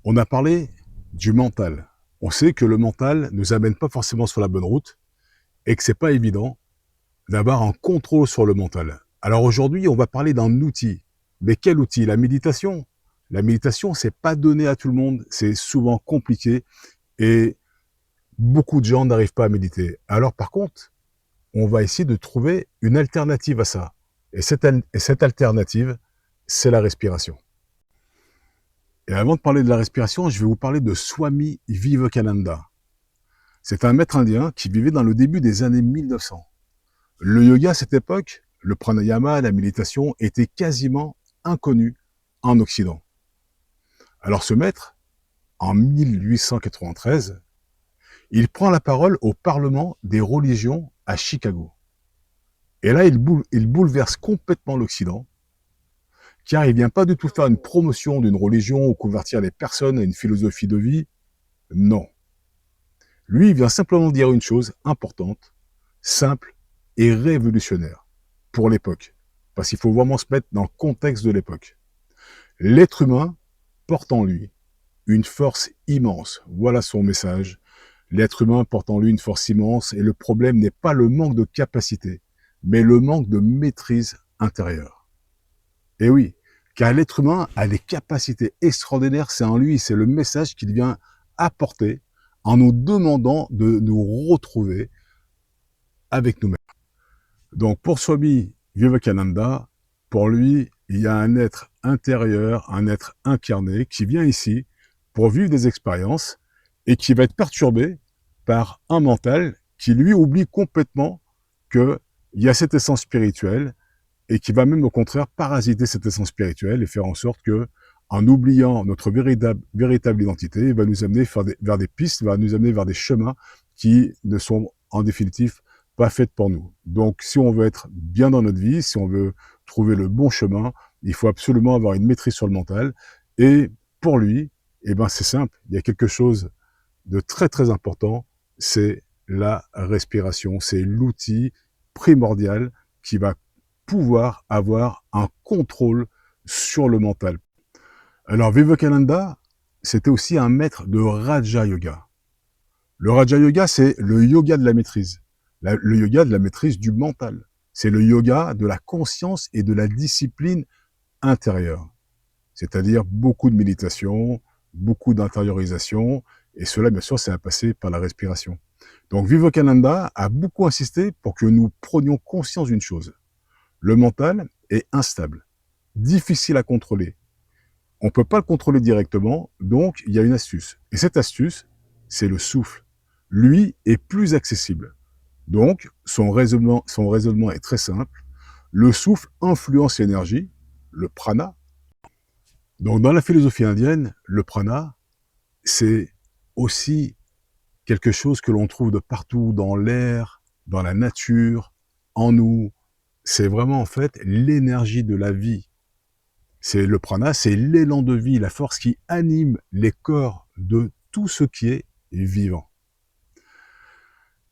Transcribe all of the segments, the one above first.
On a parlé du mental. On sait que le mental ne nous amène pas forcément sur la bonne route et que c'est pas évident d'avoir un contrôle sur le mental. Alors aujourd'hui, on va parler d'un outil. Mais quel outil? La méditation. La méditation, c'est pas donné à tout le monde, c'est souvent compliqué et beaucoup de gens n'arrivent pas à méditer. Alors par contre, on va essayer de trouver une alternative à ça. Et cette alternative, c'est la respiration. Et avant de parler de la respiration, je vais vous parler de Swami Vivekananda. C'est un maître indien qui vivait dans le début des années 1900. Le yoga à cette époque, le pranayama, la méditation, étaient quasiment inconnus en Occident. Alors ce maître, en 1893, il prend la parole au Parlement des religions à Chicago. Et là, il bouleverse complètement l'Occident, car il ne vient pas du tout faire une promotion d'une religion ou convertir les personnes à une philosophie de vie. Non. Lui, il vient simplement dire une chose importante, simple et révolutionnaire pour l'époque. Parce qu'il faut vraiment se mettre dans le contexte de l'époque. L'être humain porte en lui une force immense. Voilà son message. L'être humain porte en lui une force immense et le problème n'est pas le manque de capacité, mais le manque de maîtrise intérieure. Et oui, car l'être humain a des capacités extraordinaires, c'est en lui, c'est le message qu'il vient apporter en nous demandant de nous retrouver avec nous-mêmes. Donc pour Swami Vivekananda, pour lui, il y a un être intérieur, un être incarné qui vient ici pour vivre des expériences et qui va être perturbé par un mental qui lui oublie complètement qu'il y a cette essence spirituelle et qui va même au contraire parasiter cette essence spirituelle et faire en sorte que, en oubliant notre véritable identité, il va nous amener vers des pistes, va nous amener vers des chemins qui ne sont en définitive pas faits pour nous. Donc si on veut être bien dans notre vie, si on veut trouver le bon chemin, il faut absolument avoir une maîtrise sur le mental. Et pour lui, eh ben c'est simple, il y a quelque chose de très très important, c'est la respiration. C'est l'outil primordial qui va pouvoir avoir un contrôle sur le mental. Alors Vivekananda, c'était aussi un maître de Raja Yoga. Le Raja Yoga, c'est le yoga de la maîtrise. Le yoga de la maîtrise du mental. C'est le yoga de la conscience et de la discipline intérieure. C'est-à-dire beaucoup de méditation, beaucoup d'intériorisation, et cela, bien sûr, c'est à passer par la respiration. Donc Vivekananda a beaucoup insisté pour que nous prenions conscience d'une chose. Le mental est instable, difficile à contrôler. On ne peut pas le contrôler directement, donc il y a une astuce. Et cette astuce, c'est le souffle. Lui est plus accessible. Donc, son raisonnement est très simple. Le souffle influence l'énergie, le prana. Donc, dans la philosophie indienne, le prana, c'est aussi quelque chose que l'on trouve de partout, dans l'air, dans la nature, en nous. C'est vraiment, en fait, l'énergie de la vie. C'est le prana, c'est l'élan de vie, la force qui anime les corps de tout ce qui est vivant.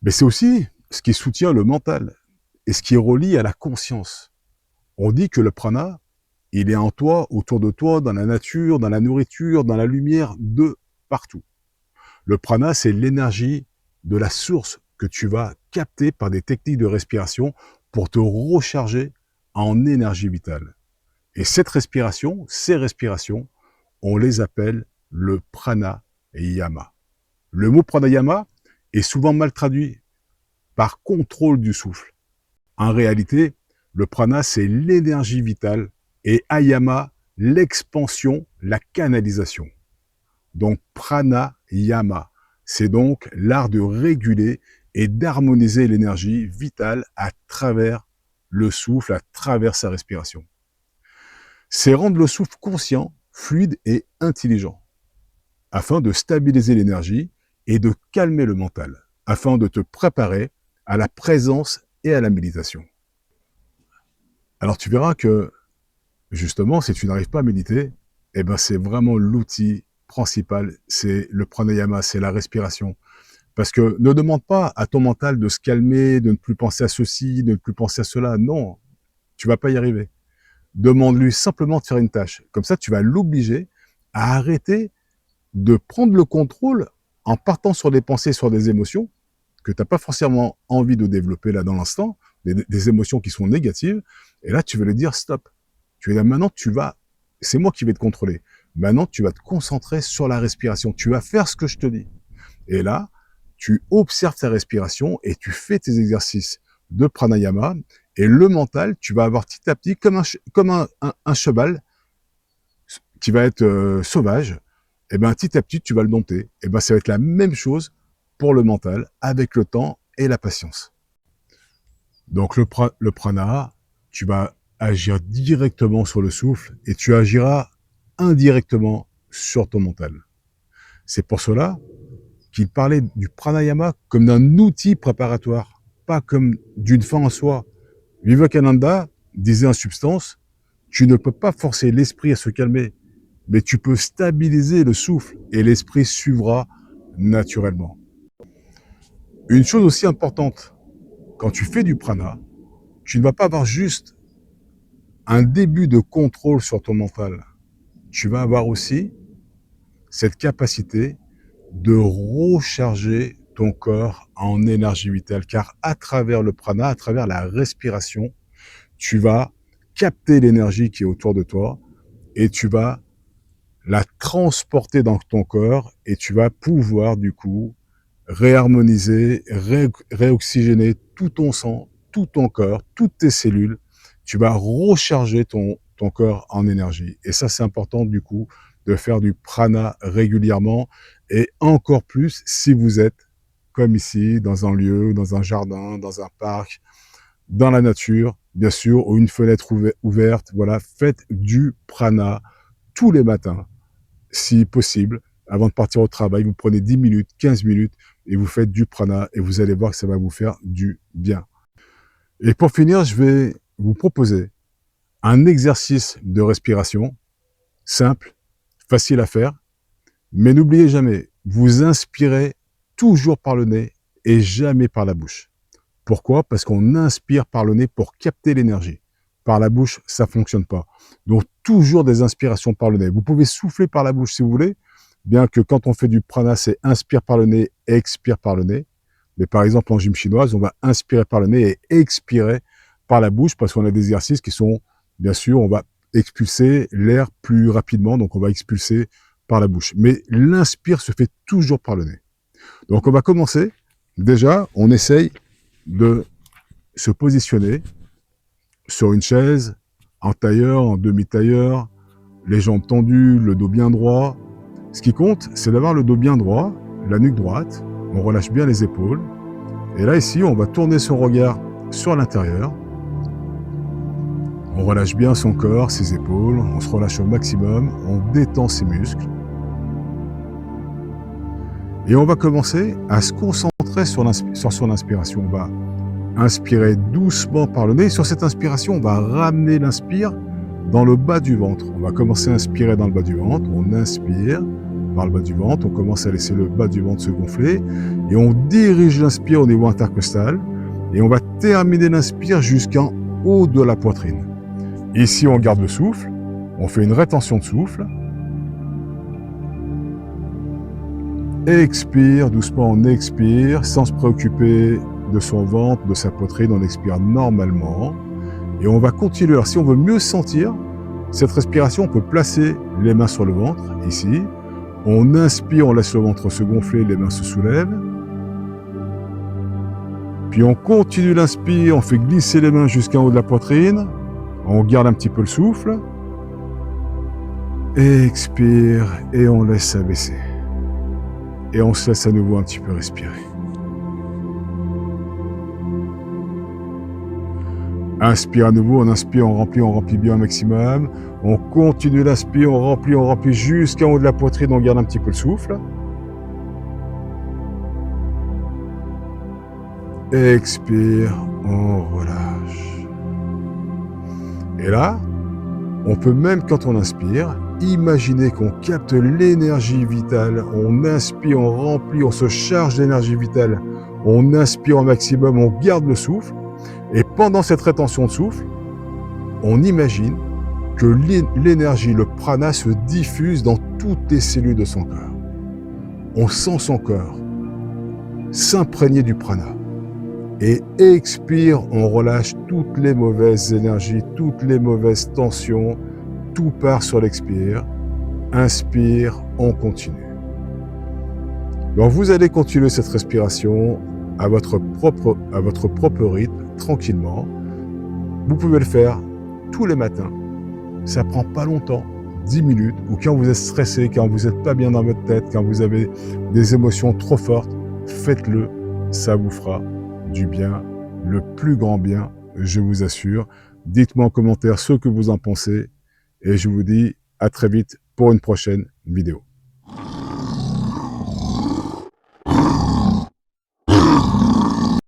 Mais c'est aussi ce qui soutient le mental et ce qui est relié à la conscience. On dit que le prana, il est en toi, autour de toi, dans la nature, dans la nourriture, dans la lumière, de partout. Le prana, c'est l'énergie de la source que tu vas capter par des techniques de respiration pour te recharger en énergie vitale. Et cette respiration, ces respirations, on les appelle le pranayama. Le mot pranayama est souvent mal traduit par contrôle du souffle. En réalité, le prana, c'est l'énergie vitale et ayama, l'expansion, la canalisation. Donc pranayama, c'est donc l'art de réguler et d'harmoniser l'énergie vitale à travers le souffle, à travers sa respiration. C'est rendre le souffle conscient, fluide et intelligent, afin de stabiliser l'énergie et de calmer le mental, afin de te préparer à la présence et à la méditation. Alors tu verras que, justement, si tu n'arrives pas à méditer, eh ben c'est vraiment l'outil principal, c'est le pranayama, c'est la respiration. Parce que ne demande pas à ton mental de se calmer, de ne plus penser à ceci, de ne plus penser à cela. Non, tu vas pas y arriver. Demande-lui simplement de faire une tâche. Comme ça, tu vas l'obliger à arrêter de prendre le contrôle en partant sur des pensées, sur des émotions que tu n'as pas forcément envie de développer là dans l'instant, des émotions qui sont négatives, et là tu vas lui dire stop. Tu vas dire maintenant c'est moi qui vais te contrôler. Maintenant tu vas te concentrer sur la respiration, tu vas faire ce que je te dis. Et là, tu observes ta respiration et tu fais tes exercices de pranayama, et le mental, tu vas avoir petit à petit, comme un cheval qui va être sauvage, et ben petit à petit tu vas le dompter. Et ben ça va être la même chose pour le mental, avec le temps et la patience. Donc le prana, tu vas agir directement sur le souffle et tu agiras indirectement sur ton mental. C'est pour cela qu'il parlait du pranayama comme d'un outil préparatoire, pas comme d'une fin en soi. Vivekananda disait en substance, tu ne peux pas forcer l'esprit à se calmer, mais tu peux stabiliser le souffle et l'esprit suivra naturellement. Une chose aussi importante, quand tu fais du prana, tu ne vas pas avoir juste un début de contrôle sur ton mental. Tu vas avoir aussi cette capacité de recharger ton corps en énergie vitale, car à travers le prana, à travers la respiration, tu vas capter l'énergie qui est autour de toi et tu vas la transporter dans ton corps et tu vas pouvoir du coup réharmoniser, réoxygéner tout ton sang, tout ton corps, toutes tes cellules. Tu vas recharger ton corps en énergie. Et ça, c'est important du coup de faire du prana régulièrement et encore plus si vous êtes comme ici, dans un lieu, dans un jardin, dans un parc, dans la nature, bien sûr, ou une fenêtre ouverte. Voilà, faites du prana tous les matins, si possible. Avant de partir au travail, vous prenez 10 minutes, 15 minutes et vous faites du prana et vous allez voir que ça va vous faire du bien. Et pour finir, je vais vous proposer un exercice de respiration simple, facile à faire, mais n'oubliez jamais, vous inspirez toujours par le nez et jamais par la bouche. Pourquoi? Parce qu'on inspire par le nez pour capter l'énergie. Par la bouche, ça fonctionne pas. Donc, toujours des inspirations par le nez. Vous pouvez souffler par la bouche si vous voulez, bien que quand on fait du prana, c'est inspire par le nez, expire par le nez. Mais par exemple, en gym chinoise, on va inspirer par le nez et expirer par la bouche parce qu'on a des exercices qui sont, bien sûr, on va expulser l'air plus rapidement, donc on va expulser par la bouche. Mais l'inspire se fait toujours par le nez. Donc, on va commencer. Déjà, on essaye de se positionner sur une chaise, en tailleur, en demi-tailleur, les jambes tendues, le dos bien droit. Ce qui compte, c'est d'avoir le dos bien droit, la nuque droite, on relâche bien les épaules. Et là, ici, on va tourner son regard sur l'intérieur. On relâche bien son corps, ses épaules, on se relâche au maximum, on détend ses muscles. Et on va commencer à se concentrer sur son inspiration. On va inspirer doucement par le nez. Sur cette inspiration, on va ramener l'inspire dans le bas du ventre. On va commencer à inspirer dans le bas du ventre. On inspire par le bas du ventre. On commence à laisser le bas du ventre se gonfler. Et on dirige l'inspire au niveau intercostal. Et on va terminer l'inspire jusqu'en haut de la poitrine. Ici, on garde le souffle. On fait une rétention de souffle. Expire, doucement on expire, sans se préoccuper de son ventre, de sa poitrine, on expire normalement. Et on va continuer. Alors si on veut mieux sentir cette respiration, on peut placer les mains sur le ventre, ici. On inspire, on laisse le ventre se gonfler, les mains se soulèvent. Puis on continue l'inspire, on fait glisser les mains jusqu'en haut de la poitrine. On garde un petit peu le souffle. Expire et on laisse s'abaisser. Et on se laisse à nouveau un petit peu respirer. Inspire à nouveau, on inspire, on remplit bien un maximum. On continue l'inspire, on remplit jusqu'en haut de la poitrine, on garde un petit peu le souffle. Expire, on relâche. Et là, on peut même quand on inspire, imaginer qu'on capte l'énergie vitale. On inspire, on remplit, on se charge d'énergie vitale. On inspire au maximum, on garde le souffle. Et pendant cette rétention de souffle, on imagine que l'énergie, le prana se diffuse dans toutes les cellules de son corps. on sent son corps s'imprégner du prana. Et expire, on relâche toutes les mauvaises énergies, toutes les mauvaises tensions, tout part sur l'expire. Inspire, on continue. Donc vous allez continuer cette respiration à votre propre rythme, tranquillement. Vous pouvez le faire tous les matins. Ça prend pas longtemps, 10 minutes, ou quand vous êtes stressé, quand vous n'êtes pas bien dans votre tête, quand vous avez des émotions trop fortes, faites-le, ça vous fera du bien, le plus grand bien, je vous assure. Dites-moi en commentaire ce que vous en pensez, et je vous dis à très vite pour une prochaine vidéo.